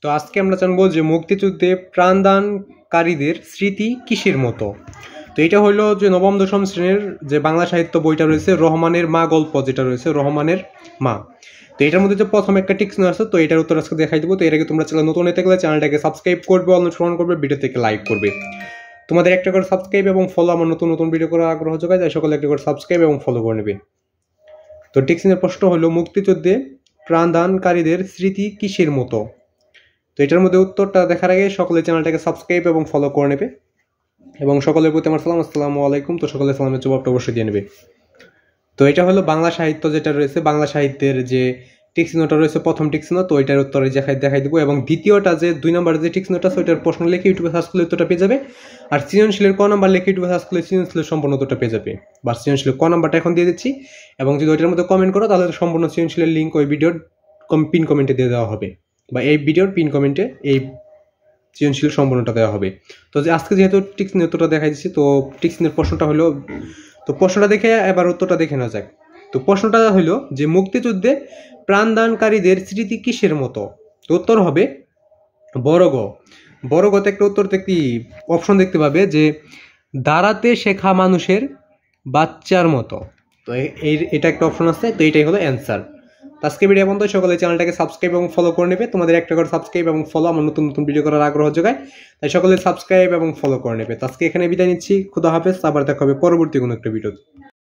তো আজকে আমরা জানবো যে মুক্তিযুদ্ধে প্রাণদানকারীদের স্মৃতি কিসের মতো। তো এটা হলো যে নবম দশম শ্রেণীর যে বাংলা সাহিত্য বইটা রয়েছে, রহমানের মা গল্প যেটা রয়েছে, রহমানের মা। তো এটার মধ্যে যে প্রথম একটা টিকস আছে, তো এটার উত্তর আজকে দেখাই দেবো। তো এর আগে তোমরা চ্যানেল নতুন হতে গেলে চ্যানেলটাকে সাবস্ক্রাইব করবে, অনুসরণ করবে, ভিডিও থেকে লাইক করবে। তোমাদের একটা করে সাবস্ক্রাইব এবং ফলো আমার নতুন নতুন ভিডিও করার আগ্রহ যোগায়, তাই সকলে একটা করে সাবস্ক্রাইব এবং ফলো করে নেবে। তো টিকসিনের প্রশ্ন হলো মুক্তিযুদ্ধে প্রাণদানকারীদের স্মৃতি কিসের মতো। তো এটার মধ্যে উত্তরটা দেখার আগে সকলে চ্যানেলটাকে সাবস্ক্রাইব এবং ফলো করে নেবে এবং সকলের প্রতি আমার সালাম, আসসালামু আলাইকুম। তো সকলে সালামের জবাবটা অবশ্যই দিয়ে নেবে। তো এটা হলো বাংলা সাহিত্য যেটা রয়েছে, বাংলা সাহিত্যের যে টিকসিনোটা রয়েছে, প্রথম টিকসিনো। তো এটার উত্তরে দেখাই দেবো এবং দ্বিতীয়টা যে 2 নম্বরের যে টিকসিনোটা আছে ওইটার প্রশ্ন লিখে ইউটিউবে সার্চ করলে উত্তরটা পেয়ে যাবে। আর সৃজনশীলের ক নাম্বার লিখে ইউটিউবে সার্চ করলে সৃজনশীলের সম্পূর্ণ উত্তরটা পেয়ে যাবে। বা সৃজনশীলের ক নাম্বারটা এখন দিয়ে দিচ্ছি, এবং যদি ওইটার মধ্যে কমেন্ট করো তাহলে সম্পূর্ণ সৃজনশীলের লিঙ্ক ওই ভিডিওর পিন কমেন্টে দিয়ে দেওয়া হবে, বা এই ভিডিওর পিন কমেন্টে এই সৃজনশীল সম্পূর্ণটা দেওয়া হবে। তো যে আজকে যেহেতু টিকসিনের উত্তরটা দেখাই দিচ্ছি, তো টিকসিনের প্রশ্নটা হলো, তো প্রশ্নটা দেখে এবার উত্তরটা দেখে নেওয়া যাক। তো প্রশ্নটা হলো যে মুক্তিযুদ্ধে প্রাণদানকারীদের স্মৃতি কিসের মতো। তো উত্তর হবে বড় গ। বড় গতে একটা উত্তর একটি অপশন দেখতে পাবে যে দাঁড়াতে শেখা মানুষের বাচ্চার মতো। তো এটা একটা অপশন আছে, তো এইটাই হলো অ্যান্সার। আজকে ভিডিও পর্যন্ত সকলে চ্যানেলটাকে সাবস্ক্রাইব এবং ফলো করে নেবে। তোমাদের একটা করে সাবস্ক্রাইব এবং ফলো আমার নতুন নতুন ভিডিও করার আগ্রহ যোগায়, তাই সকলে সাবস্ক্রাইব এবং ফলো করে নেবে। তো আজকে এখানে বিদায় নিচ্ছি, খুদা হাফেজ। আবার দেখা হবে পরবর্তী কোনো একটা ভিডিও।